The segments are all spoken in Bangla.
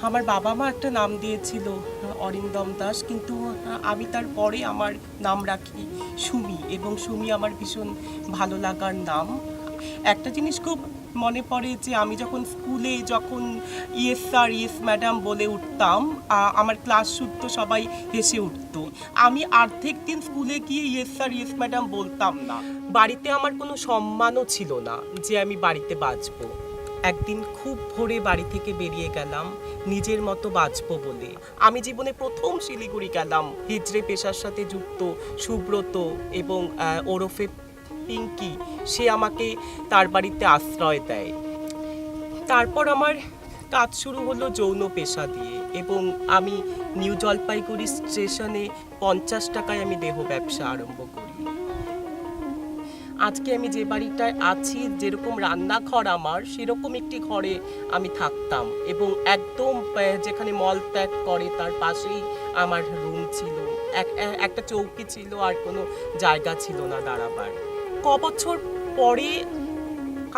আমার বাবা মা একটা নাম দিয়েছিল অরিন্দম দাস, কিন্তু আমি তার পরে আমার নাম রাখি সুমি, এবং সুমি আমার ভীষণ ভালো লাগার নাম। একটা জিনিস খুব মনে পড়ে যে আমি যখন স্কুলে ইয়েস স্যার ইয়েস ম্যাডাম বলে উঠতাম, আমার ক্লাস শুনতো, সবাই হেসে উঠতো। আমি অর্ধেক দিন স্কুলে গিয়ে ইয়েস স্যার ইয়েস ম্যাডাম বলতাম না। বাড়িতে আমার কোনো সম্মানও ছিল না যে আমি বাড়িতে বাঁচবো। একদিন খুব ভোরে বাড়ি থেকে বেরিয়ে গেলাম নিজের মতো বাঁচবো বলে। আমি জীবনে প্রথম শিলিগুড়ি গেলাম। হিজড়ে পেশার সাথে যুক্ত সুব্রত এবং ওরফে পিঙ্কি, সে আমাকে তার বাড়িতে আশ্রয় দেয়। তারপর আমার কাজ শুরু হলো যৌন পেশা দিয়ে, এবং আমি নিউ জলপাইগুড়ি স্টেশনে 50 টাকায় আমি দেহ ব্যবসা আরম্ভ করি। আজকে আমি যে বাড়িটায় আছি, যেরকম রান্নাঘর আমার, সেরকম একটি ঘরে আমি থাকতাম, এবং একদম যেখানে মল ত্যাগ করে তার পাশেই আমার রুম ছিল। একটা চৌকি ছিল, আর কোনো জায়গা ছিল না দাঁড়াবার। বছর পরে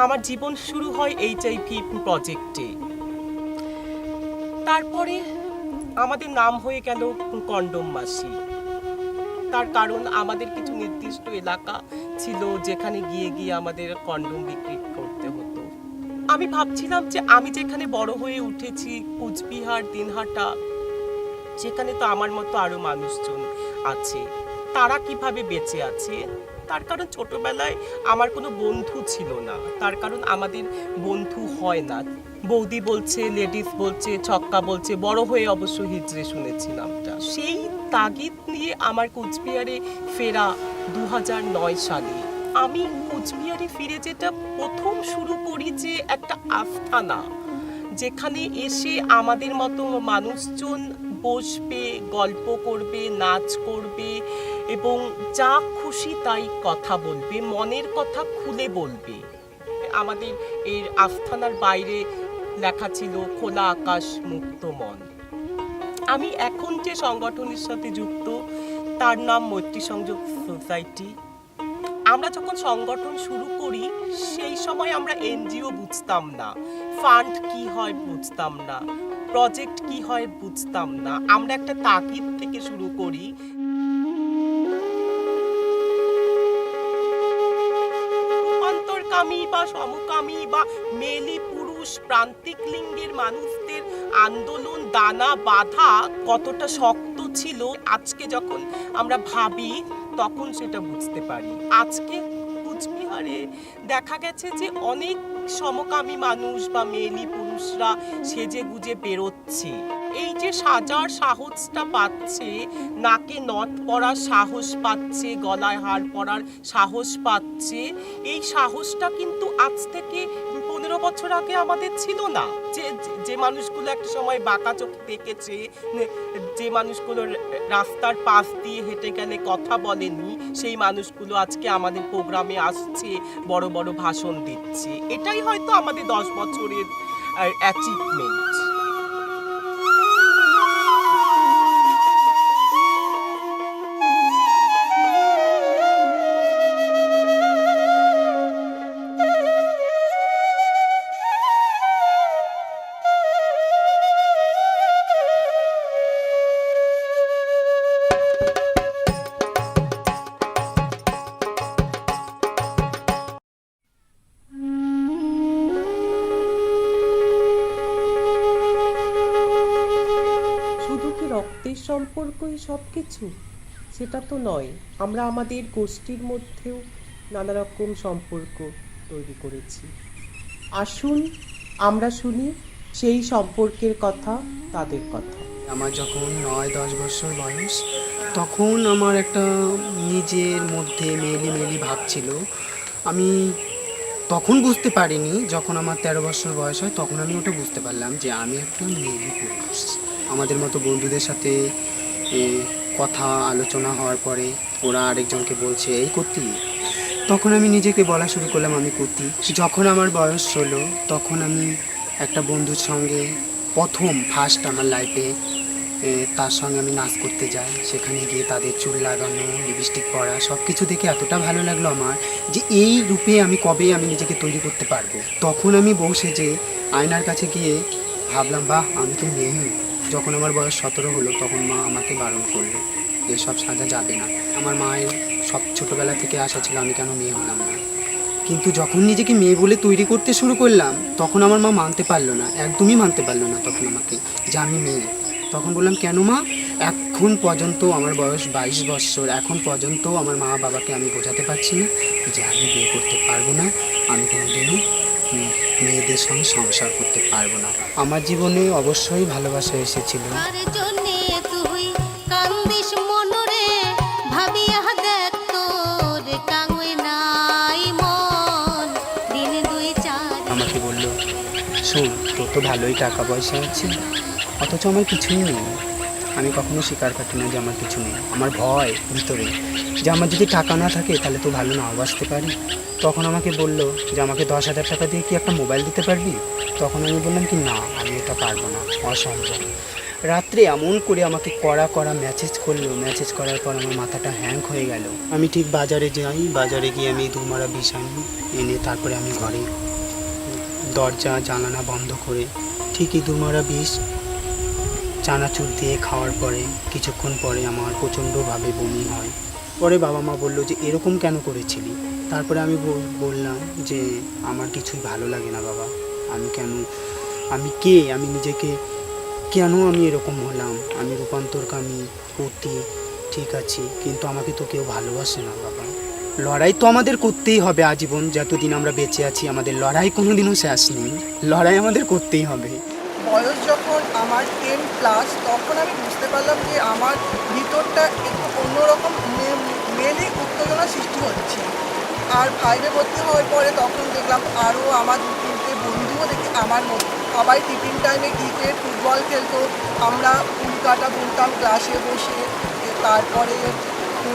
আমার জীবন শুরু হয় HIV প্রজেক্টে। তারপরে আমাদের নাম হয়ে গেল কন্ডম মাসি। তার কারণ আমাদের কিছু নির্দিষ্ট এলাকা ছিল যেখানে গিয়ে গিয়ে আমাদের কন্ডম বিক্রি করতে হতো। আমি ভাবছিলাম যে আমি যেখানে বড় হয়ে উঠেছি, কুচবিহার, দিনহাটা, সেখানে তো আমার মতো আরো মানুষজন আছে, তারা কিভাবে বেঁচে আছে। তার কারণ ছোটবেলায় আমার কোনো বন্ধু ছিল না, তার কারণ আমাদের বন্ধু হয় না। বৌদি বলছে, লেডিস বলছে, ছক্কা বলছে, বড় হয়ে অবশ্য হিজড়ে শুনেছি নামটা। সেই তাগিদ নিয়ে আমার কুচবিহারে ফেরা 2009 সালে। আমি কুচবিহারে ফিরে যেটা প্রথম শুরু করি যে একটা আস্তানা, যেখানে এসে আমাদের মতো মানুষজন বসবে, গল্প করবে, নাচ করবে, এবং যা খুশি তাই কথা বলবে, মনের কথা খুলে বলবে। আমাদের এই আস্থানার বাইরে লেখা ছিল খোলা আকাশ মুক্ত মন। আমি এখন যে সংগঠনের সাথে যুক্ত তার নাম মৈত্রী সংযোগ সোসাইটি। আমরা যখন সংগঠন শুরু করি সেই সময় আমরা NGO বুঝতাম না, ফান্ড কি হয় বুঝতাম না, প্রজেক্ট কি হয় বুঝতাম না। আমরা একটা তাগিদ থেকে শুরু করি। রূপান্তরকামী বা সমকামী বা মেলি পুরুষ প্রান্তিক লিঙ্গের মানুষদের আন্দোলন, দানা বাঁধা কতটা শক্ত ছিল, আজকে যখন আমরা ভাবি তখন সেটা বুঝতে পারি। আজকে কুচবিহারে দেখা গেছে যে অনেক সমকামী মানুষ বা মেলি পুরুষরা সেজে গুজে বেরোচ্ছে। এই যে সাজার সাহসটা পাচ্ছে, নাকে নথ পরার সাহস পাচ্ছে, গলায় হার পরার সাহস পাচ্ছে, এই সাহসটা কিন্তু আজ থেকে 15 বছর আগে আমাদের ছিল না। যে মানুষগুলো একটা সময় বাঁকা চোখে দেখেছে, যে মানুষগুলো রাস্তার পাশ দিয়ে হেঁটে গেলে কথা বলেনি, সেই মানুষগুলো আজকে আমাদের প্রোগ্রামে আসছে, বড় বড় ভাষণ দিচ্ছে। এটাই হয়তো আমাদের 10 বছরের অ্যাচিভমেন্ট। রক্তের সম্পর্কই সব কিছু, সেটা তো নয়। আমরা আমাদের গোষ্ঠীর মধ্যেও নানা রকম সম্পর্ক তৈরি করেছি। আসুন আমরা শুনি সেই সম্পর্কের কথা, তাদের কথা। আমার যখন 9-10 বছর বয়স, তখন আমার একটা নিজের মধ্যে মেলি ভাব ছিল। আমি তখন বুঝতে পারিনি, যখন আমার 13 বছর বয়স হয় তখন আমি ওটা বুঝতে পারলাম যে আমি একটা মেলি পুরুষ। আমাদের মতো বন্ধুদের সাথে কথা আলোচনা হওয়ার পরে ওরা আরেকজনকে বলছে এই করতি, তখন আমি নিজেকে বলা শুরু করলাম আমি করতি। যখন আমার বয়স হলো তখন আমি একটা বন্ধুর সঙ্গে ফার্স্ট আমার লাইফে তার সঙ্গে আমি নাচ করতে যাই। সেখানে গিয়ে তাদের চুল লাগানো, লিপস্টিক পরা, সব কিছু দেখে এতটা ভালো লাগলো আমার যে এই রূপে আমি কবে আমি নিজেকে তৈরি করতে পারবো। তখন আমি বসে যে আয়নার কাছে গিয়ে ভাবলাম বাহ, আমি তো মেয়ে। যখন আমার বয়স 17 হলো তখন মা আমাকে বারণ করলো, এসব সাজা যাবে না। আমার মায়ের সব ছোটোবেলা থেকে আশা ছিল আমি কেন মেয়ে হলাম না। কিন্তু যখন নিজেকে মেয়ে বলে তৈরি করতে শুরু করলাম তখন আমার মা মানতে পারলো না, একদমই মানতে পারলো না তখন আমাকে, যে আমি মেয়ে। তখন বললাম, কেন মা? এখন পর্যন্ত আমার বয়স 22 বছর, এখন পর্যন্ত আমার মা বাবাকে আমি বোঝাতে পারছি না যে আমি বিয়ে করতে পারবো না, আমি কোনোদিনও মেয়েদের সঙ্গে সংসার করতে পারবো না। আমার জীবনে অবশ্যই ভালোবাসা এসেছিল। কার জন্যে তুই কান্দিস মনরে, ভাবিয়া দেখ তোর কাঙ্গে নাই মন, দিন দুই চার। আমাকে বললো, শোন, তোর তো ভালোই টাকা পয়সা আছে, অথচ আমার কিছুই নেই। আমি কখনো স্বীকার কাটি না যে আমার কিছু নেই। আমার ভয় ভিতরে যে আমার যদি টাকা না থাকে তাহলে তো ভালো নাও বাসতে পারি। তখন আমাকে বললো যে আমাকে 10,000 টাকা দিয়ে কি একটা মোবাইল দিতে পারবি? তখন আমি বললাম কি, না, আমি এটা পারবো না, অসম্ভব। রাত্রে এমন করে আমাকে কড়া কড়া মেসেজ করলো, মেসেজ করার পর আমার মাথাটা হ্যাং হয়ে গেল। আমি ঠিক বাজারে যাই, বাজারে গিয়ে আমি দুমারা বিষ আনি, এনে তারপরে আমি ঘরে দরজা জানালা বন্ধ করে ঠিকই দুমারা বিষ চানাচুর দিয়ে খাওয়ার পরে কিছুক্ষণ পরে আমার প্রচণ্ডভাবে বমি হয়। পরে বাবা মা বললো যে এরকম কেন করেছিলি? তারপরে আমি বললাম যে আমার কিছুই ভালো লাগে না বাবা, আমি কে, আমি নিজেকে কেন আমি এরকম হলাম? আমি রূপান্তরকামী, পতি, ঠিক আছে, কিন্তু আমাকে তো কেউ ভালোবাসে না বাবা। লড়াই তো আমাদের করতেই হবে আজীবন, যতদিন আমরা বেঁচে আছি আমাদের লড়াই কোনোদিনও শেষ নেই, লড়াই আমাদের করতেই হবে। বয়স যখন আমার 10 প্লাস, তখন আমি বুঝতে পারলাম যে আমার ভিতরটা একটু অন্যরকম মেয়েলি উত্তেজনা সৃষ্টি হচ্ছে। আর 5-এ ভর্তি হওয়ার পরে তখন দেখলাম আরও আমার 2-3টে বন্ধুও দেখি আমার মতো, সবাই টিফিন টাইমে ক্রিকেট ফুটবল খেলতো, আমরা উল কাটা বুনতাম ক্লাসে বসে। তারপরে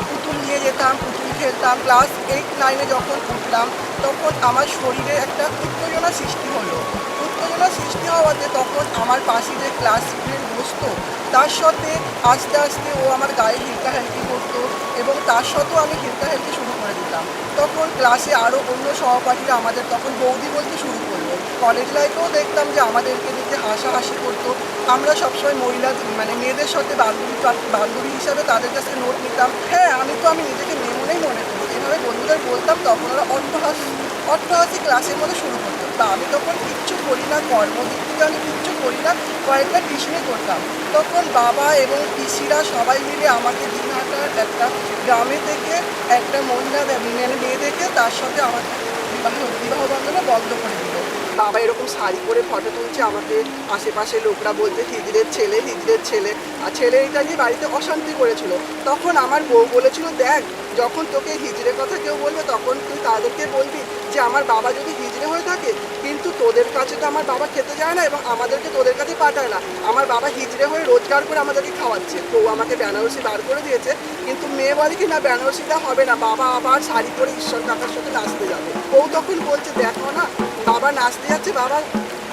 পুতুল নিয়ে যেতাম, পুতুল খেলতাম। ক্লাস 8-9-এ যখন উঠলাম তখন আমার শরীরে একটা উত্তেজনা সৃষ্টি হলো। উত্তেজনা সৃষ্টি হওয়াতে তখন আমার পাশে যে ক্লাস ফ্রেন্ড বসতো তার সাথে আস্তে আস্তে ও আমার গায়ে হিলকাহিলকি করতো এবং তার সাথেও আমি হিলকাহিলকি শুরু করে দিতাম। তখন ক্লাসে আরও অন্য সহপাঠীরা আমাদের তখন বৌদি বলতে শুরু করলো। কলেজ লাইফেও দেখতাম যে আমাদেরকে দেখে হাসাহাসি করতো। আমরা সবসময় মেয়েদের সাথে বান্ধবী হিসাবে তাদের কাছে নোট নিতাম। হ্যাঁ, আমি নিজেকে মেয়ে মনেই মনে করি। এভাবে বন্ধুদের বলতাম, তখন ওরা অট্টহাসি ক্লাসের মধ্যে শুরু করতো। তা আমি তখন কিচ্ছু করি না, কর্মদিক থেকে আমি কিচ্ছু করি না, কয়েকটা টিউশনি করতাম। তখন বাবা এবং পিসিরা সবাই মিলে আমাকে দিনহাটার একটা গ্রামে থেকে একটা মহিলা মেয়ে দেখে তার সাথে আমাকে বিবাহ বন্ধনে বন্ধ করে দিল। বাবা এরকম শাড়ি পরে ফটো তুলছে, আমাকে আশেপাশে লোকরা বলছে হিজড়ের ছেলে, আর ছেলে এটা নিয়ে বাড়িতে অশান্তি করেছিল। তখন আমার বউ বলেছিল, দেখ, যখন তোকে হিজড়ের কথা কেউ বলবে তখন তুই তাদেরকে বলবি যে আমার বাবা যদি হিজড়ে হয়ে থাকে, কিন্তু তোদের কাছে তো আমার বাবা খেতে যায় না এবং আমাদেরকে তোদের কাছে পাঠায় না, আমার বাবা হিজড়ে হয়ে রোজগার করে আমাদেরকে খাওয়াচ্ছে। তো আমাকে বেনারসি বার করে দিয়েছে, কিন্তু মেয়ে বলে কি না, বেনারসিটা হবে না, বাবা আবার শাড়ি পরে ঈশ্বর কাকার সাথে নাচতে যাবে। বউ তখন বলছে, দেখো না, বাবা নাচতে যাচ্ছে, বাবা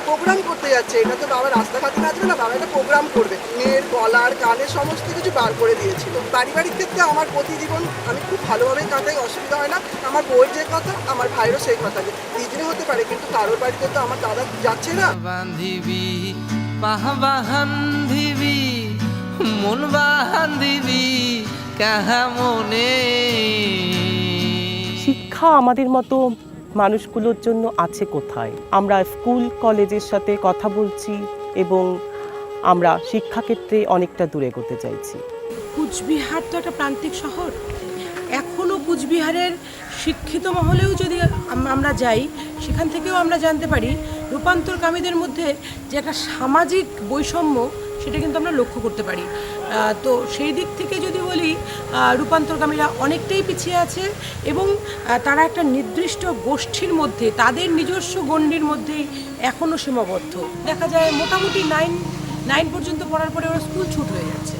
প্রোগ্রাম করতে যাচ্ছে, এটা তো বাবা রাস্তাঘাটে নাচবে না, বাবা এটা প্রোগ্রাম করবে। মেয়ের গলার কানের সমস্ত কিছু বার করে দিয়েছিল। পারিবারিক ক্ষেত্রে আমার প্রতিজীবন আমি খুব ভালোভাবেই কাটাই, অসুবিধা হয় না। আমার বউয়ের যে কথা, আমার ভাইয়েরও সেই কথা, যে হিজড়ে হতে পারে কিন্তু কারোর বাড়িতে তো আমার দাদা যাচ্ছে না। বান্ধিবি পাহ বান্ধিবি মন বান্ধিবি কাহা মনে। শিক্ষা আমাদের মতো মানুষগুলোর জন্য আছে কোথায়? আমরা স্কুল কলেজের সাথে কথা বলছি এবং আমরা শিক্ষাক্ষেত্রে অনেকটা দূরে এগোতে চাইছি। কুচবিহার তো একটা প্রান্তিক শহর, এখনও কুচবিহারের শিক্ষিত মহলেও যদি আমরা যাই, সেখান থেকেও আমরা জানতে পারি রূপান্তরকামীদের মধ্যে যে একটা সামাজিক বৈষম্য, সেটা কিন্তু আমরা লক্ষ্য করতে পারি। তো সেই দিক থেকে যদি বলি, রূপান্তরকামীরা অনেকটাই পিছিয়ে আছে এবং তারা একটা নির্দিষ্ট গোষ্ঠীর মধ্যে, তাদের নিজস্ব গণ্ডির মধ্যেই এখনও সীমাবদ্ধ। দেখা যায় মোটামুটি নাইন পর্যন্ত পড়ার পরে ওরা স্কুল ছুট হয়ে যাচ্ছে।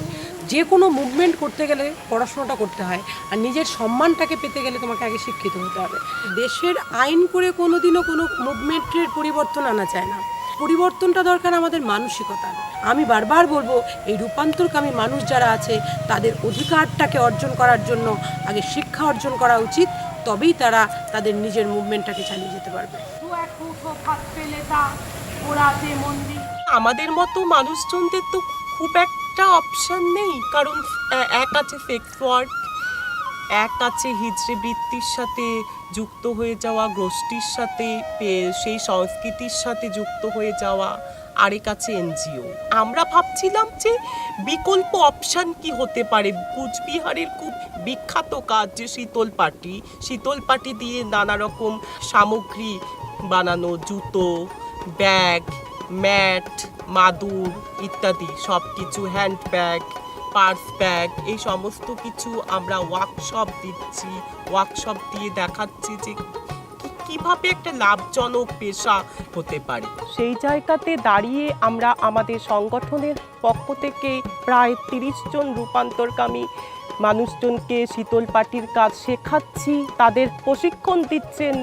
যে কোনো মুভমেন্ট করতে গেলে পড়াশোনাটা করতে হয়, আর নিজের সম্মানটাকে পেতে গেলে তোমাকে আগে শিক্ষিত হতে হবে। দেশের আইন করে কোনোদিনও কোনো মুভমেন্টের পরিবর্তন আনা যায় না। পরিবর্তনটা দরকার আমাদের মানসিকতা। আমি বারবার বলবো, এই রূপান্তরকামী মানুষ যারা আছে তাদের অধিকারটাকে অর্জন করার জন্য আগে শিক্ষা অর্জন করা উচিত, তবেই তারা তাদের নিজের মুভমেন্টটাকে চালিয়ে যেতে পারবে। আমাদের মতো মানুষজনদের তো খুব একটা অপশন নেই, কারণ এক আছে সেক্স ওয়ার্ক, এক আছে হিজড়ে বৃত্তির সাথে যুক্ত হয়ে যাওয়া, গোষ্ঠীর সাথে সেই সংস্কৃতির সাথে যুক্ত হয়ে যাওয়া, আরেক আছে এনজিও। আমরা ভাবছিলাম যে বিকল্প অপশান কি হতে পারে। কুচবিহারের খুব বিখ্যাত কাজ যে শীতল পাটি দিয়ে নানা রকম সামগ্রী বানানো, জুতো, ব্যাগ, ম্যাট, মাদুর ইত্যাদি সব কিছু, হ্যান্ড ব্যাগ, পার্স ব্যাগ, এই সমস্ত কিছু আমরা ওয়ার্কশপ দিচ্ছি। ওয়ার্কশপ দিয়ে দেখাচ্ছি যে কিভাবে একটা লাভজনক পেশা হতে পারে। সেই জায়গাতে দাঁড়িয়ে আমরা আমাদের সংগঠনের পক্ষ থেকে প্রায় 30 জন রূপান্তরকামী মানুষজনকে শীতল পাটির কাজ শেখাচ্ছি। তাদের প্রশিক্ষণ দিচ্ছেন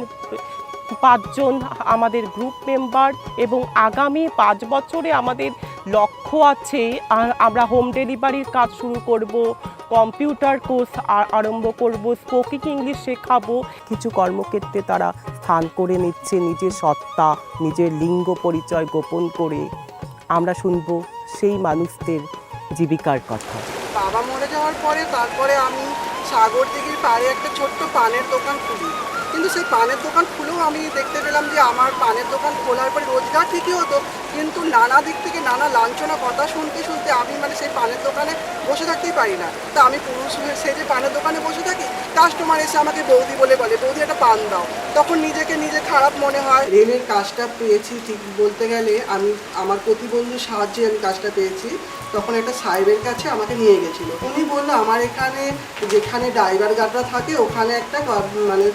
5 জন আমাদের গ্রুপ মেম্বার, এবং আগামী 5 বছরে আমাদের লক্ষ্য আছে আমরা হোম ডেলিভারির কাজ শুরু করব, কম্পিউটার কোর্স আরম্ভ করব, স্পোকিং ইংলিশ শেখাবো। কিছু কর্মক্ষেত্রে তারা স্থান করে নিচ্ছে নিজের সত্তা, নিজের লিঙ্গ পরিচয় গোপন করে। আমরা শুনব সেই মানুষদের জীবিকার কথা। বাবা মরে যাওয়ার পরে তারপরে আমি সাগর দিঘির পাড়ে একটা ছোট্ট পানের দোকান খুলি, কিন্তু সেই পানের দোকান খুলেও আমি দেখতে পেলাম যে আমার পানের দোকান খোলার পরে রোজগার ঠিকই হতো, কিন্তু নানা দিক থেকে নানা লাঞ্ছনা কথা শুনতে শুনতে আমি সেই পানের দোকানে বসে থাকতেই পারি না। তা আমি পুরুষ হয়ে সেই যে পানের দোকানে বসে থাকি, কাস্টমার এসে আমাকে বৌদি বলে বৌদি একটা পান দাও, তখন নিজে খারাপ মনে হয়। রেলের কাজটা পেয়েছি ঠিক বলতে গেলে, আমি আমার প্রতিবন্ধুর সাহায্যে আমি কাজটা পেয়েছি। তখন একটা সাহেবের কাছে আমাকে নিয়ে গেছিল, উনি বললো আমার এখানে যেখানে ড্রাইভার গার্ডরা থাকে ওখানে একটা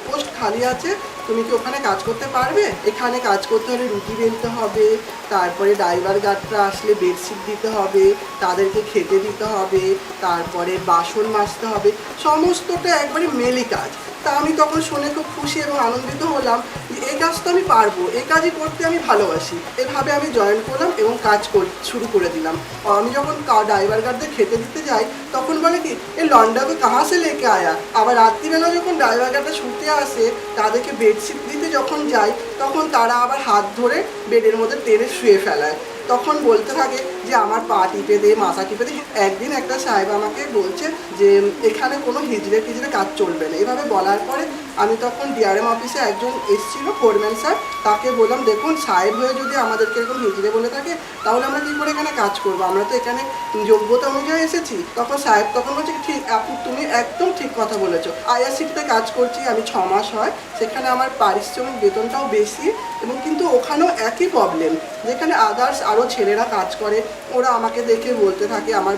পোস্ট খালি আছে, তুমি কি ওখানে কাজ করতে পারবে? এখানে কাজ করতে হলে রুটি বেলতে হবে, তারপরে ড্রাইভার গার্ডরা আসলে বেডশিট দিতে হবে, তাদেরকে খেতে দিতে হবে, তারপরে বাসন মাজতে হবে, সমস্তটা একবারে মেলি কাজ। তা আমি তখন শুনে খুব খুশি এবং আনন্দিত হলাম যে এই কাজটা আমি পারবো, এই কাজই করতে আমি ভালোবাসি। এভাবে আমি জয়েন করলাম এবং কাজ শুরু করে দিলাম। আমি যখন ড্রাইভার গার্ডদের খেতে দিতে যাই তখন বলে কি এই লন্ডাকে কাহা সে লেকে আয়া। আবার রাত্রিবেলা যখন ড্রাইভার গার্ডরা শুতে আসে তাদেরকে বেডশিট দিতে যখন যাই তখন তারা আবার হাত ধরে বেডের মধ্যে টেনে শুয়ে ফেলায়, তখন বলতে থাকে যে আমার পা টিপে দে, মাথা টিপে দে। একদিন একটা সাহেব আমাকে বলছে যে এখানে কোনো হিজড়ে কাজ চলবে না। এভাবে বলার পরে আমি তখন ডিআরএম অফিসে একজন এসেছিল ফোরম্যান স্যার, তাকে বললাম দেখুন সাহেব হয়ে যদি আমাদেরকে এরকম হিজড়ে বলে থাকে তাহলে আমরা কী করে এখানে কাজ করবো, আমরা তো এখানে যোগ্যতা অনুযায়ী এসেছি। তখন সাহেব তখন বলছে ঠিক তুমি একদম ঠিক কথা বলেছো। আইআরসিটিতে কাজ করছি আমি 6 মাস হয়, সেখানে আমার পারিশ্রমিক বেতনটাও বেশি, এবং কিন্তু ওখানেও একই প্রবলেম, যেখানে আদার্স আরও ছেলেরা কাজ করে ওরা আমাকে দেখে বলতে থাকে, আমার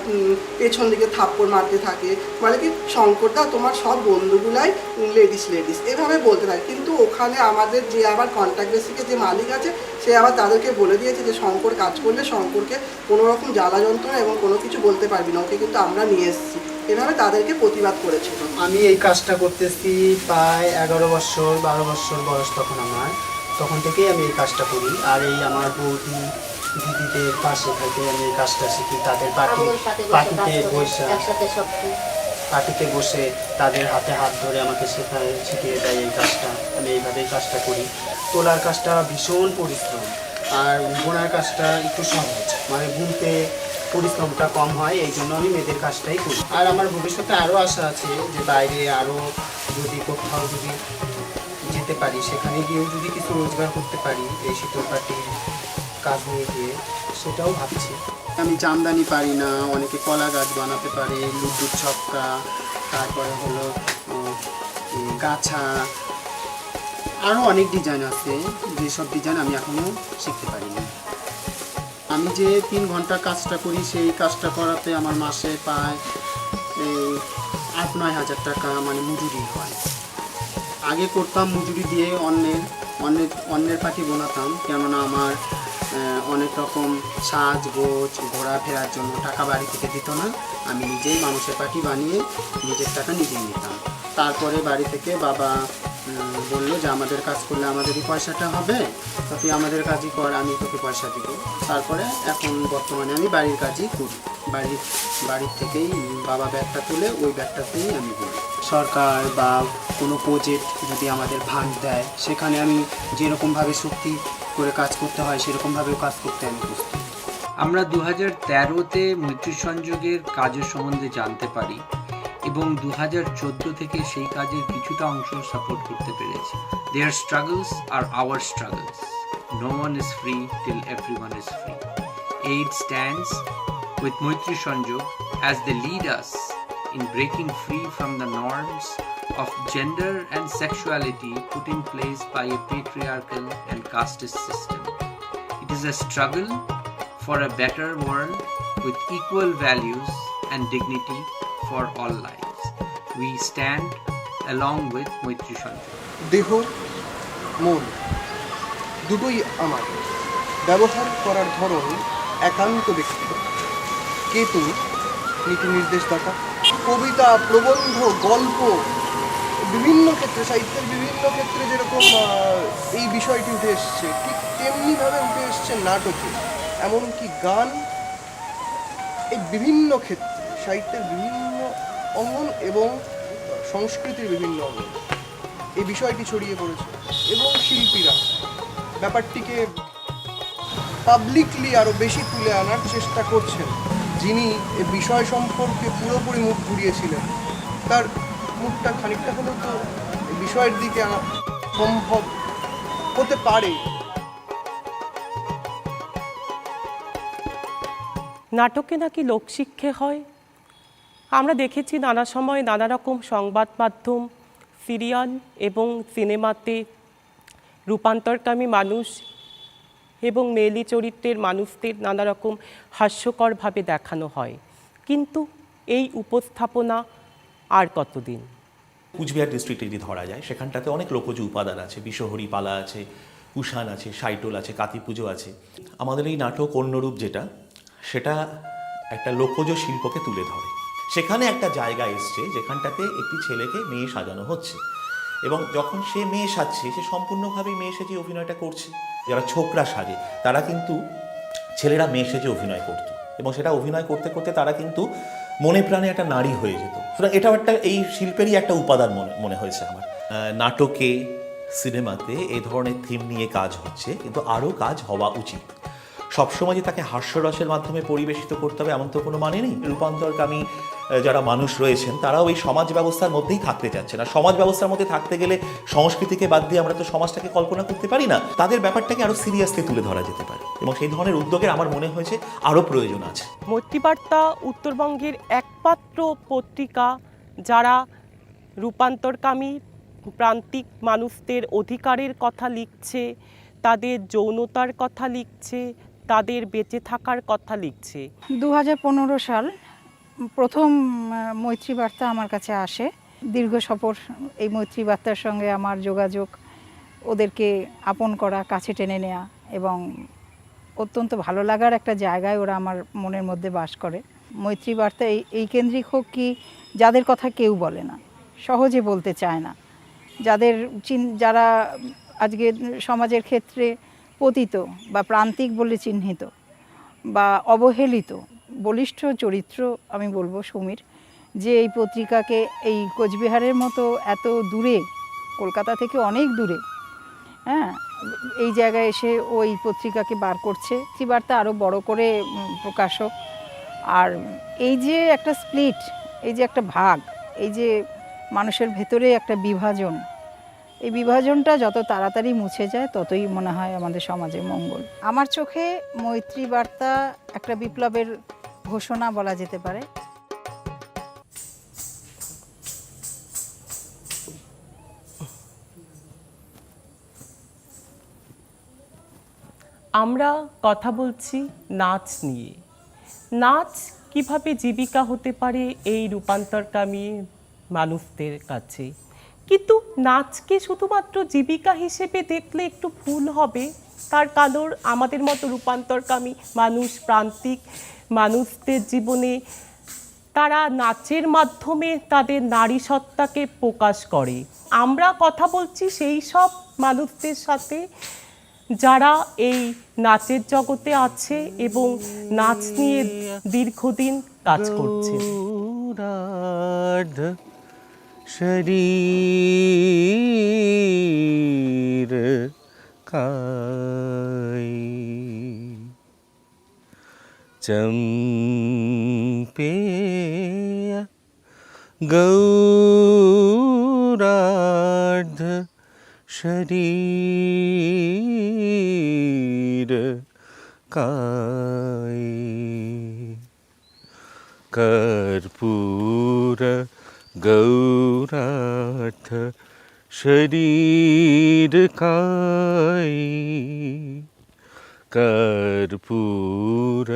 পেছন দিকে থাপ্পড় মারতে থাকে, বলে কি শঙ্করদা তোমার সব বন্ধুগুলাই লেডিস এভাবে বলতে থাকে। কিন্তু ওখানে আমাদের যে আবার কন্ট্রাক্ট বেসিকে যে মালিক আছে সে আবার তাদেরকে বলে দিয়েছে যে শঙ্কর কাজ করলে শঙ্করকে কোনো রকম জ্বালা যন্ত্রণা এবং কোনো কিছু বলতে পারবি না, ওকে কিন্তু আমরা নিয়ে এসেছি। এভাবে তাদেরকে প্রতিবাদ করেছিল। আমি এই কাজটা করতেছি প্রায় 11 বছর 12 বছর বয়স তখন থেকেই আমি এই কাজটা করি। আর এই আমার বৌদি দিদিদের পাশে থেকে আমি এই কাজটা শিখি, তাদের পাটিতে বসে তাদের হাতে হাত ধরে আমাকে শিখিয়ে দেয় এই কাজটা। আমি এইভাবেই কাজটা করি। তোলার কাজটা ভীষণ পরিশ্রম, আর বোনার কাজটা একটু সহজ, বুনতে পরিশ্রমটা কম হয়, এই জন্য আমি মেয়েদের কাজটাই করি। আর আমার ভবিষ্যতে আরও আশা আছে যে বাইরে আরও যদি কোথাও যদি যেতে পারি, সেখানে গিয়েও যদি কিছু রোজগার করতে পারি এই শীতল পাটির কাজ নিয়ে গিয়ে, সেটাও ভাবছি। আমি জামদানি পারি না, অনেকে কলা গাছ বানাতে পারে, লুডুর ছক্কা, তারপরে হলো গাছা, আরও অনেক ডিজাইন আছে, যেসব ডিজাইন আমি এখনও শিখতে পারিনি। আমি যে 3 ঘন্টা কাজটা করি সেই কাজটা করাতে আমার মাসে প্রায় 8-9 হাজার টাকা মজুরি হয়। আগে করতাম মজুরি দিয়ে অন্যের পাটি বোনাতাম, কেননা আমার অনেক রকম সাজগোজ ঘোরাফেরার জন্য টাকা বাড়ি থেকে দিত না। আমি নিজেই মানুষের পাটি বানিয়ে নিজের টাকা নিজেই নিতাম। তারপরে বাড়ি থেকে বাবা বললো যে আমাদের কাজ করলে আমাদেরই পয়সাটা হবে, তো তুই আমাদের কাজই কর, আমি তোকে পয়সা দিব। তারপরে এখন বর্তমানে আমি বাড়ির কাজই করি, বাড়ির থেকেই বাবা ব্যাগটা তুলে ওই ব্যাগটাতেই আমি করি। সরকার বা কোনো প্রজেক্ট যদি আমাদের ভাগ দেয়, সেখানে আমি যেরকমভাবে শক্তি করে কাজ করতে হয় সেরকমভাবেও কাজ করতে আমি প্রস্তুত। আমরা 2013-তে মৈত্রী সংযোগের কাজের সম্বন্ধে জানতে পারি এবং 2014 থেকে সেই কাজের কিছুটা অংশ সাপোর্ট করতে পেরেছি। Their struggles are our struggles. No one is free till everyone is free. Aid stands with Maitri Sanjog as they lead us in breaking free from the norms of gender and sexuality put in place by a patriarchal and casteist system. It is a struggle for a better world with equal values and dignity for all lives. We stand along with Maitri Sanjog. দেহ মন দুটোই আমার, ব্যবহার করার ধরন একান্ত ব্যক্তিগত। কে তুমি? নীতি নির্দেশদাতা। কবিতা, প্রবন্ধ, গল্প, বিভিন্ন ক্ষেত্রে, সাহিত্যের বিভিন্ন ক্ষেত্রে যেরকম এই বিষয়টি উঠে এসছে, ঠিক তেমনিভাবে উঠে এসছে নাটকে, এমনকি গান, এই বিভিন্ন ক্ষেত্রে সাহিত্যের বিভিন্ন অঙ্গন এবং সংস্কৃতির বিভিন্ন অঙ্গন এই বিষয়টি ছড়িয়ে পড়েছে এবং শিল্পীরা ব্যাপারটিকে পাবলিকলি আরও বেশি তুলে আনার চেষ্টা করছেন। যিনি এই বিষয় সম্পর্কে পুরোপুরি মুখ ঘুরিয়েছিলেন, তার মুখটা খানিকটা হলেও তো এই বিষয়ের দিকে আনা সম্ভব হতে পারে। নাটকে নাকি লোকশিক্ষে হয়। আমরা দেখেছি নানা সময় নানা রকম সংবাদ মাধ্যম, সিরিয়াল এবং সিনেমাতে রূপান্তরকামী মানুষ এবং মেয়েলি চরিত্রের মানুষদের নানা রকম হাস্যকরভাবে দেখানো হয়, কিন্তু এই উপস্থাপনা আর কতদিন? কুচবিহার ডিস্ট্রিক্টে যদি ধরা যায়, সেখানটাতে অনেক লোকজ উপাদান আছে, বিশ্বহরি পালা আছে, কুষাণ আছে, সাইটোল আছে, কাতি পুজো আছে। আমাদের এই নাটক অন্যরূপ যেটা, সেটা একটা লোকজ শিল্পকে তুলে ধরে। সেখানে একটা জায়গা এসছে যেখানটাতে একটি ছেলেকে মেয়ে সাজানো হচ্ছে, এবং যখন সে মেয়ে সাজছে, সে সম্পূর্ণভাবেই মেয়ে সেজে অভিনয়টা করছে। যারা ছোকরা সাজে তারা কিন্তু ছেলেরা মেয়ে সেজে অভিনয় করত, এবং সেটা অভিনয় করতে করতে তারা কিন্তু মনে প্রাণে একটা নারী হয়ে যেত। সুতরাং এটাও একটা এই শিল্পেরই একটা উপাদান মনে হয়েছে আমার। নাটকে, সিনেমাতে এই ধরনের থিম নিয়ে কাজ হচ্ছে, কিন্তু আরও কাজ হওয়া উচিত। সবসময় যে তাকে হাস্যরসের মাধ্যমে পরিবেশিত করতে হবে এমন তো কোনো মানে নেই। রূপান্তরকামী যারা মানুষ রয়েছেন তারাও এই সমাজ ব্যবস্থার মধ্যেই থাকতে চাচ্ছে না। সমাজ ব্যবস্থার মধ্যে থাকতে গেলে সংস্কৃতিকে বাদ দিয়ে আমরা তো সমাজটাকে কল্পনা করতে পারি না। তাদের ব্যাপারটাকে আরও সিরিয়াসলি তুলে ধরা যেতে পারে, এবং সেই ধরনের উদ্যোগের আমার মনে হয়েছে আরও প্রয়োজন আছে। মৈত্রীবার্তা উত্তরবঙ্গের একমাত্র পত্রিকা যারা রূপান্তরকামী প্রান্তিক মানুষদের অধিকারের কথা লিখছে, তাদের যৌনতার কথা লিখছে, তাদের বেঁচে থাকার কথা লিখছে। 2015 সাল প্রথম মৈত্রী বার্তা আমার কাছে আসে। দীর্ঘ সফর এই মৈত্রী বার্তার সঙ্গে আমার যোগাযোগ, ওদেরকে আপন করা, কাছে টেনে নেওয়া, এবং অত্যন্ত ভালো লাগার একটা জায়গায় ওরা আমার মনের মধ্যে বাস করে। মৈত্রী বার্তা এই কেন্দ্রিক হোক কি, যাদের কথা কেউ বলে না, সহজে বলতে চায় না, যারা আজকে সমাজের ক্ষেত্রে পতিত বা প্রান্তিক বলে চিহ্নিত বা অবহেলিত বলিষ্ঠ চরিত্র, আমি বলবো সমীর, যে এই পত্রিকাকে এই কোচবিহারের মতো এত দূরে, কলকাতা থেকে অনেক দূরে, হ্যাঁ, এই জায়গায় এসে ওই পত্রিকাকে বার করছে। বার্তা আরও বড় করে প্রকাশক, আর এই যে একটা স্প্লিট, এই যে একটা ভাগ, এই যে মানুষের ভেতরে একটা বিভাজন, এই বিভাজনটা যত তাড়াতাড়ি মুছে যায় ততই মনে হয় আমাদের সমাজে মঙ্গল। আমার চোখে মৈত্রী বার্তা একটা বিপ্লবের ঘোষণা বলা যেতে পারে। আমরা কথা বলছি নাচ নিয়ে। নাচ কিভাবে জীবিকা হতে পারে এই রূপান্তরকামী মানুষদের কাছে, কিন্তু নাচকে শুধুমাত্র জীবিকা হিসেবে দেখলে একটু ভুল হবে। তার কারণ আমাদের মতো রূপান্তরকামী মানুষ, প্রান্তিক মানুষদের জীবনে তারা নাচের মাধ্যমে তাদের নারী সত্তাকে প্রকাশ করে। আমরা কথা বলছি সেই সব মানুষদের সাথে যারা এই নাচের জগতে আছে এবং নাচ নিয়ে দীর্ঘদিন কাজ করছে। শরীর কাই चम्पेय गौरार्ध शरीर काय कर्पूर गौरार्थ शरीर काय कर्पूर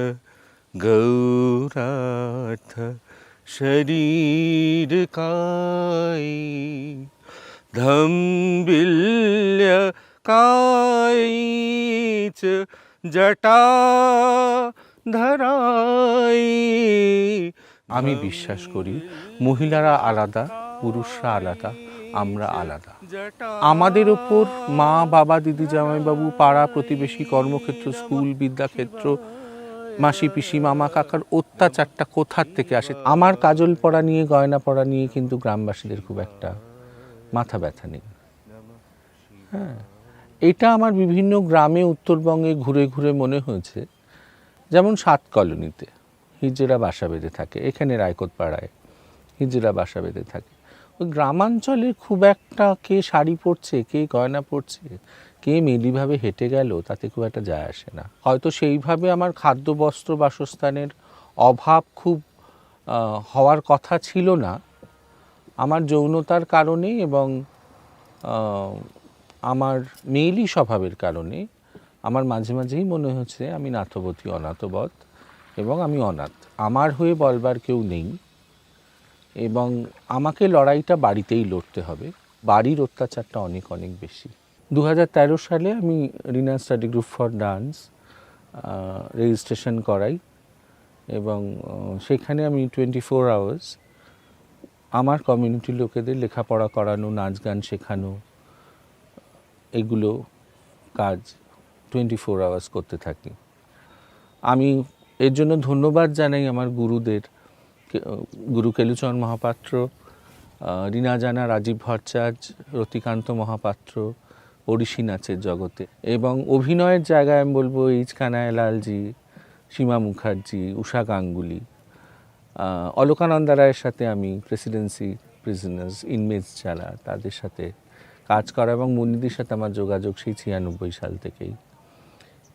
गौरार्थ शरीर काय धम्बिल्य कायच जटा ধরাই। আমি বিশ্বাস করি মহিলারা আলাদা, পুরুষরা আলাদা, আমরা আলাদা। আমাদের ওপর মা, বাবা, দিদি, জামাইবাবু, পাড়া প্রতিবেশী, কর্মক্ষেত্র, স্কুল, বিদ্যাক্ষেত্র, মাসি, পিসি, মামা, কাকার অত্যাচারটা কোথার থেকে আসে? আমার কাজল পরা নিয়ে, গয়না পরা নিয়ে কিন্তু গ্রামবাসীদের খুব একটা মাথা ব্যথা নেই। হ্যাঁ, এটা আমার বিভিন্ন গ্রামে উত্তরবঙ্গে ঘুরে ঘুরে মনে হয়েছে। যেমন 7 কলোনিতে হিজড়া বাসা বেঁধে থাকে, এখানে রায়কোট পাড়ায় হিজড়া বাসা বেঁধে থাকে। ওই গ্রামাঞ্চলে খুব একটা কে শাড়ি পরছে, কে গয়না পরছে, কে মেলিভাবে হেঁটে গেল, তাতে খুব একটা যায় আসে না। হয়তো সেইভাবে আমার খাদ্য, বস্ত্র, বাসস্থানের অভাব খুব হওয়ার কথা ছিল না। আমার যৌনতার কারণে এবং আমার মেয়েলি স্বভাবের কারণে আমার মাঝে মাঝেই মনে হচ্ছে আমি নাথবতী, অনাথবৎ, এবং আমি অনাথ। আমার হয়ে বলবার কেউ নেই এবং আমাকে লড়াইটা বাড়িতেই লড়তে হবে। বাড়ির অত্যাচারটা অনেক অনেক বেশি। 2013 সালে আমি Rina study group for dance registration করাই এবং সেখানে আমি 24 আওয়ার্স আমার কমিউনিটির লোকেদের লেখাপড়া করানো, নাচ গান শেখানো, এগুলো কাজ 24 আওয়ার্স করতে থাকি। আমি এর জন্য ধন্যবাদ জানাই আমার গুরুদের, গুরু কেলুচরণ মহাপাত্র, রীনা জানা, রাজীব ভট্টাচার্য, রতিকান্ত মহাপাত্র, ওড়িশি নাচের জগতে, এবং অভিনয়ের জায়গায় আমি বলবো এইচ কানাইলালজি, সীমা মুখার্জি, উষা গাঙ্গুলি, অলকানন্দা রায়ের সাথে আমি প্রেসিডেন্সি প্রিজনার্স, ইনমেটস যারা, তাদের সাথে কাজ করা, এবং মুন্নিদির সাথে আমার যোগাযোগ সেই 96 সাল থেকেই।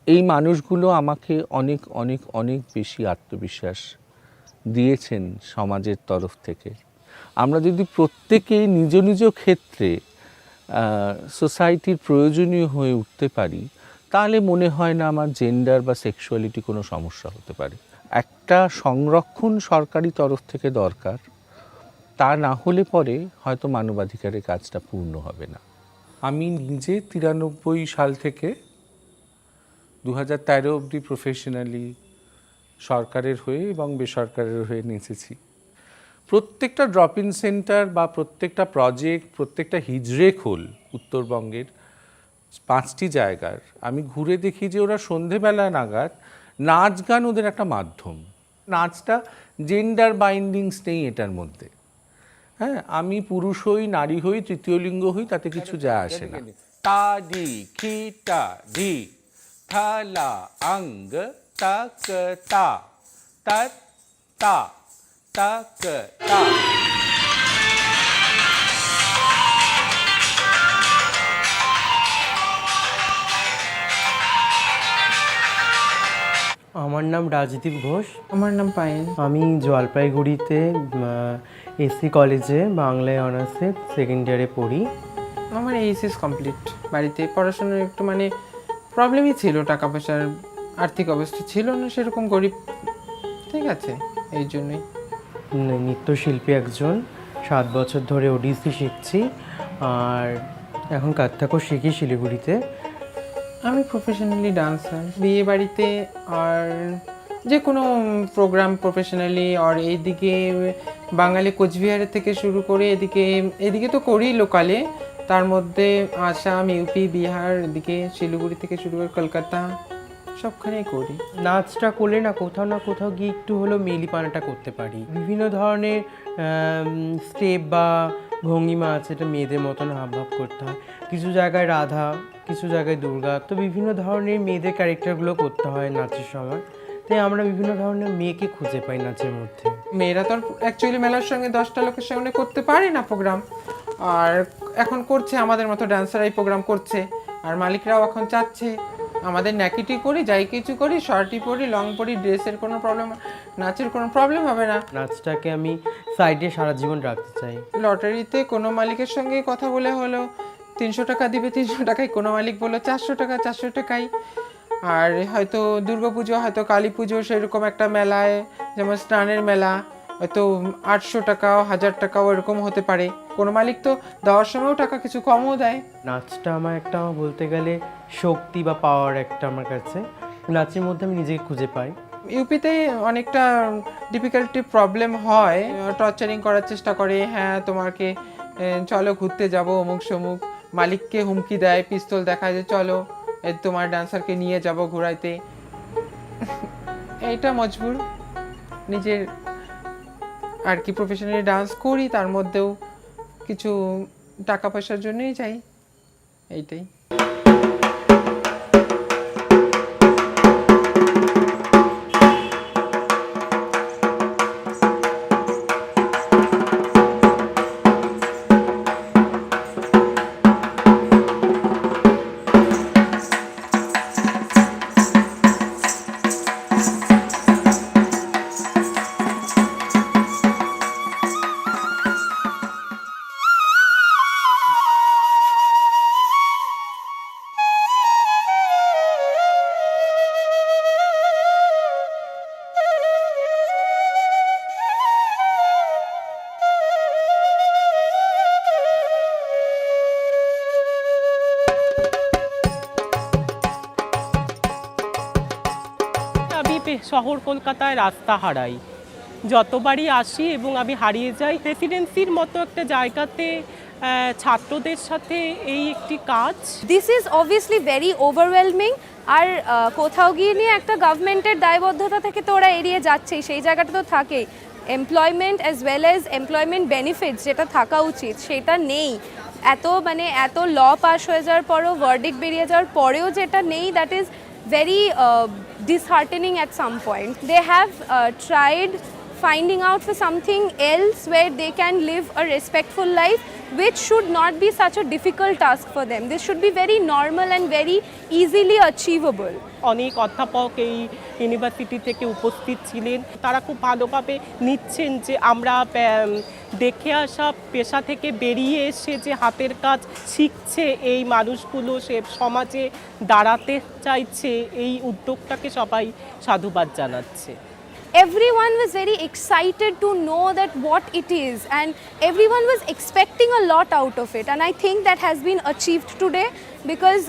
এই মানুষগুলো আমাকে অনেক অনেক অনেক বেশি আত্মবিশ্বাস দিয়েছেন সমাজের তরফ থেকে। আমরা যদি প্রত্যেকে নিজ নিজ ক্ষেত্রে সোসাইটির প্রয়োজনীয় হয়ে উঠতে পারি, তাহলে মনে হয় না আমার জেন্ডার বা সেক্সুয়ালিটি কোনো সমস্যা হতে পারে। একটা সংরক্ষণ সরকারি তরফ থেকে দরকার, তা না হলে পরে হয়তো মানবাধিকারের কাজটা পূর্ণ হবে না। আমি নিজে 93 সাল থেকে 2013 অবধি প্রফেশনালি সরকারের হয়ে এবং বেসরকারের হয়ে নেচেছি। প্রত্যেকটা ড্রপ ইন সেন্টার বা প্রত্যেকটা প্রজেক্ট, প্রত্যেকটা হিজড়ে খোল উত্তরবঙ্গের 5টি জায়গার আমি ঘুরে দেখি যে ওরা সন্ধেবেলা নাগাদ নাচ গান ওদের একটা মাধ্যম। নাচটা জেন্ডার বাইন্ডিংস নেই এটার মধ্যে। হ্যাঁ, আমি পুরুষ হই, নারী হই, তৃতীয় লিঙ্গ হই, তাতে কিছু যায় আসে না। তা দি খিটা ধি থালা অঙ্গ তক তা তত তা তক তা। আমার নাম রাজদীপ ঘোষ। আমার নাম পায়েল। আমি জলপাইগুড়িতে এসসি কলেজে বাংলায় অনার্সে সেকেন্ড ইয়ারে পড়ি। আমার এইচএস কমপ্লিট। বাড়িতে পড়াশোনার একটু প্রবলেমই ছিল, টাকা পয়সার আর্থিক অবস্থা ছিল না সেরকম, গরিব, ঠিক আছে, এই জন্যই। নৃত্যশিল্পী একজন, 7 বছর ধরে ওডিসি শিখছি, আর এখন কাত্থাকও শিখি শিলিগুড়িতে। আমি প্রফেশনালি ডান্সার। বিয়ে বাড়িতে আর যে কোনো প্রোগ্রাম প্রফেশনালি, আর এইদিকে বাঙালি কোচবিহারের থেকে শুরু করে এদিকে তো করি লোকালে, তার মধ্যে আসাম, ইউপি, বিহার, এদিকে শিলিগুড়ি থেকে শুরু করে কলকাতা, সবখানেই করি। নাচটা করলে না কোথাও গিয়ে একটু হলেও মেলিপানাটা করতে পারি। বিভিন্ন ধরনের স্টেপ বা ভঙ্গিমা আছে, এটা মেয়েদের মতন হাবভাব করতে হয়। কিছু জায়গায় রাধা, কিছু জায়গায় দুর্গা, তো বিভিন্ন ধরনের মেয়েদের ক্যারেক্টারগুলো করতে হয় নাচের সময়। তো তাই আমরা বিভিন্ন ধরনের মেয়েকে খুঁজে পাই নাচের মধ্যে। মেয়েরা তো অ্যাকচুয়ালি মেলার সঙ্গে 10টা লোকের সঙ্গে করতে পারে না প্রোগ্রাম, আর এখন করছে, আমাদের মতো ডান্সারাই প্রোগ্রাম করছে, আর মালিকরাও এখন চাচ্ছে আমাদের ন্যাকিটি করি, যাই কিছু করি, শর্টই পরি, লং পরি, ড্রেসের কোনো প্রবলেম, নাচের কোনো প্রবলেম হবে না। নাচটাকে আমি সাইডে সারা জীবন রাখতে চাই। লটারিতে কোনো মালিকের সঙ্গে কথা বলে হলো 300 টাকা দিবে, 300 টাকায়, কোনো মালিক বললো 400 টাকা, 400 টাকায়। আর হয়তো দুর্গাপুজো, হয়তো কালী পুজো, সেরকম একটা মেলায়, যেমন স্নানের মেলা, হয়তো 800 টাকাও 1000 টাকাও এরকম হতে পারে। কোনো মালিক তো দেওয়ার সময়ও টাকা কিছু কমও দেয়। নাচটা আমার একটা বলতে গেলে শক্তি বা পাওয়ার একটা আমার কাছে। নাচের মধ্যে আমি নিজেকে খুঁজে পাই। ইউপিতে অনেকটা ডিফিকাল্টি প্রবলেম হয়, টর্চারিং করার চেষ্টা করে, হ্যাঁ তোমাকে চলো ঘুরতে যাব অমুক সমুক, মালিককে হুমকি দেয়, পিস্তল দেখায় যে চলো তোমার ডান্সারকে নিয়ে যাব ঘোরাইতে। এইটা মজবুর, নিজের আর কি প্রফেশনালি ডান্স করি, তার মধ্যেও কিছু টাকা পয়সার জন্যই যাই, এইটাই। শহর কলকাতায় রাস্তা হারাই, যতবারই আসি এবং আমি হারিয়ে যাই। প্রেসিডেন্সির মতো একটা জায়গাতে ছাত্রদের সাথে এই একটি কাজ, this is obviously very overwhelming. আর কোথাও গিয়ে নিয়ে একটা গভর্নমেন্টের দায়বদ্ধতা থেকে তো ওরা এড়িয়ে যাচ্ছেই, সেই জায়গাটা তো থাকেই। Employment as well as employment benefits যেটা থাকা উচিত সেটা নেই। এত ল পাস হয়ে যাওয়ার পরেও, ভার্ডিক্ট বেরিয়ে যাওয়ার পরেও যেটা নেই, that is very disheartening at some point. They have tried finding out for something else where they can live a respectful life, which should not be such a difficult task for them. This should be very normal and very easily achievable. অনেক অধ্যাপক এই ইউনিভার্সিটি থেকে উপস্থিত ছিলেন, তারা খুব ভালোভাবে নিচ্ছেন যে আমরা দেখে আসা পেশা থেকে বেরিয়ে এসে যে হাতের কাজ শিখছে এই মানুষগুলো, সে সমাজে দাঁড়াতে চাইছে, এই উদ্যোগটাকে সবাই সাধুবাদ জানাচ্ছে। Everyone was very excited to know that what it is, and everyone was expecting a lot out of it, and I think that has been achieved today because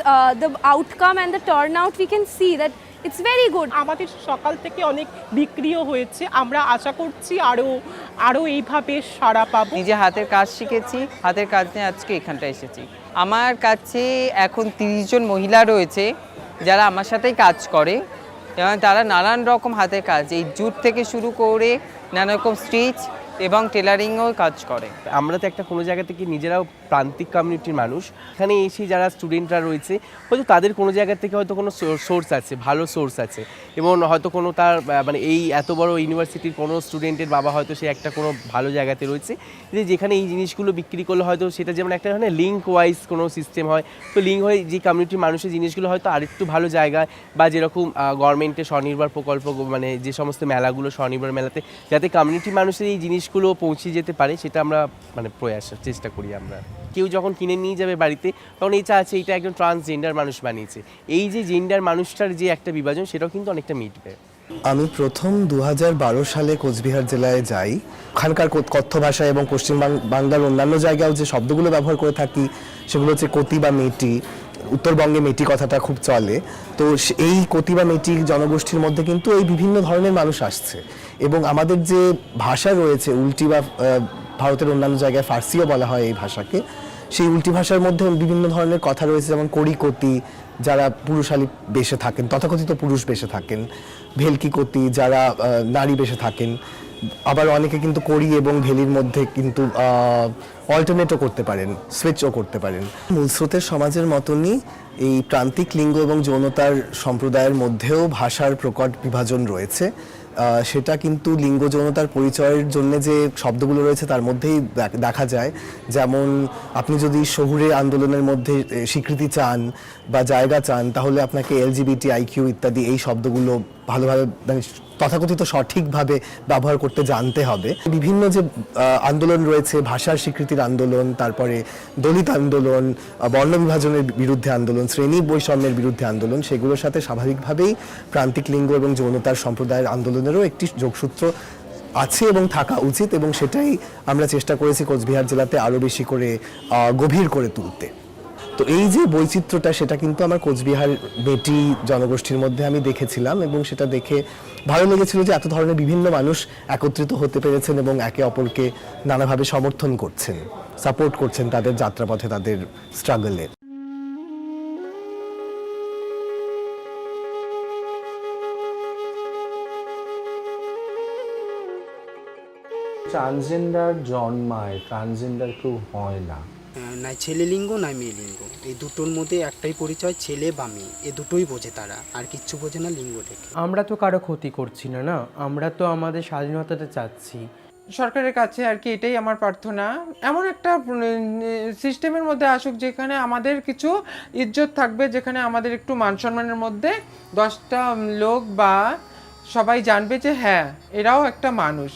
the outcome and the turnout, we can see that it's very good. আমাদের সকাল থেকে অনেক বিক্রিও হয়েছে, আমরা আশা করছি আরও এইভাবে সাড়া পাবো। নিজে হাতের কাজ শিখেছি, হাতের কাজ নিয়ে আজকে এখানটায় এসেছি। আমার কাছে এখন 30 জন মহিলা রয়েছে যারা আমার সাথেই কাজ করে, এবং তারা নানান রকম হাতের কাজ, এই জুট থেকে শুরু করে নানা রকম স্টিচ এবং টেলারিংও কাজ করে। আমরা তো একটা কোনো জায়গা থেকে নিজেরাও প্রান্তিক কমিউনিটির মানুষ, এখানে এসে যারা স্টুডেন্টরা রয়েছে হয়তো তাদের কোনো জায়গা থেকে হয়তো কোনো সোর্স আছে, ভালো সোর্স আছে, এবং হয়তো কোনো তার মানে এই এত বড় ইউনিভার্সিটির কোনো স্টুডেন্টের বাবা হয়তো সে একটা কোনো ভালো জায়গাতে রয়েছে, যে যেখানে এই জিনিসগুলো বিক্রি করলে হয়তো সেটা যেমন একটা ধরনের লিঙ্ক ওয়াইজ কোনো সিস্টেম হয়, তো লিঙ্ক হয়ে যে কমিউনিটির মানুষের জিনিসগুলো হয়তো আরেকটু ভালো জায়গায়, বা যেরকম গভর্নমেন্টের স্বনির্ভর প্রকল্প, মানে যে সমস্ত মেলাগুলো স্বনির্ভর মেলাতে যাতে কমিউনিটির মানুষের এই জিনিসগুলো পৌঁছে যেতে পারে, সেটা আমরা মানে প্রয়াস চেষ্টা করি। আমরা কেউ যখন কিনে নিয়ে যাবে বাড়িতে, তখন এইটা আছে এইটা একজন ট্রান্সজেন্ডার মানুষ বানিয়েছে, এই যে জেন্ডার মানুষটার যে একটা বিভাজন, সেটাও কিন্তু অনেকটা মিটবে। আমি প্রথম 2012 সালে কোচবিহার জেলায় যাই। ওখানকার কথ্য ভাষা এবং পশ্চিম বাংলার অন্যান্য জায়গাও যে শব্দগুলো ব্যবহার করে থাকি সেগুলো হচ্ছে কতি বা মেটি। উত্তরবঙ্গে মেটি কথাটা খুব চলে, তো এই কতি বা মেটি জনগোষ্ঠীর মধ্যে কিন্তু এই বিভিন্ন ধরনের মানুষ আসছে, এবং আমাদের যে ভাষা রয়েছে উল্টি, বা ভারতের অন্যান্য জায়গায় ফার্সিও বলা হয় এই ভাষাকে, সেই উল্টি ভাষার মধ্যে বিভিন্ন ধরনের কথা রয়েছে, যেমন কড়িকতি যারা পুরুষালী বেশে থাকেন, তথাকথিত পুরুষ বেশে থাকেন, ভেলকি কতি যারা নারী বেশে থাকেন, আবার অনেকে কিন্তু কড়ি এবং ভেলির মধ্যে কিন্তু অল্টারনেটও করতে পারেন, সুইচও করতে পারেন। মূল স্রোতের সমাজের মতনই এই প্রান্তিক লিঙ্গ এবং যৌনতার সম্প্রদায়ের মধ্যেও ভাষার প্রকট বিভাজন রয়েছে। সেটা কিন্তু লিঙ্গ যৌনতার পরিচয়ের জন্য যে শব্দগুলো রয়েছে তার মধ্যেই দেখা যায়। যেমন আপনি যদি শহুরে আন্দোলনের মধ্যে স্বীকৃতি চান বা জায়গা চান, তাহলে আপনাকে LGBTIQ ইত্যাদি এই শব্দগুলো ভালোভাবে মানে তথাকথিত সঠিকভাবে ব্যবহার করতে জানতে হবে। বিভিন্ন যে আন্দোলন রয়েছে, ভাষার স্বীকৃতির আন্দোলন, তারপরে দলিত আন্দোলন, বর্ণ বিভাজনের বিরুদ্ধে আন্দোলন, শ্রেণী বৈষম্যের বিরুদ্ধে আন্দোলন, সেগুলোর সাথে স্বাভাবিকভাবেই প্রান্তিক লিঙ্গ এবং যৌনতার সম্প্রদায়ের আন্দোলনেরও একটি যোগসূত্র আছে এবং থাকা উচিত, এবং সেটাই আমরা চেষ্টা করেছি কোচবিহার জেলাতে আরও বেশি করে গভীর করে তুলতে। তো এই যে বৈচিত্র্যটা, সেটা কিন্তু আমার কোচবিহার বেটি জনগোষ্ঠীর মধ্যে আমি দেখেছিলাম, এবং সেটা দেখে ভালো লেগেছিল যে এত ধরনের বিভিন্ন মানুষ একত্রিত হতে পেরেছেন এবং একে অপরকে নানাভাবে সমর্থন করছেন, সাপোর্ট করছেন তাদের যাত্রাপথে, তাদের স্ট্রাগলে। ট্রান্সজেন্ডার জন্মায়, ট্রান্সজেন্ডার কেউ হয় না। না ছেলে লিঙ্গ না মেয়ে লিঙ্গ, এই দুটোর মধ্যে একটাই পরিচয়, ছেলে বা মেয়ে, এ দুটোই বোঝে তারা, আর কিচ্ছু বোঝে না লিঙ্গ দেখে। আমরা তো কারো ক্ষতি করছি না, না আমরা তো আমাদের স্বাধীনতাটা চাচ্ছি। সরকারের কাছে আর কি এটাই আমার প্রার্থনা, এমন একটা সিস্টেমের মধ্যে আসুক যেখানে আমাদের কিছু ইজ্জত থাকবে, যেখানে আমাদের একটু মান সম্মানের মধ্যে 10টা লোক বা সবাই জানবে যে হ্যাঁ এরাও একটা মানুষ।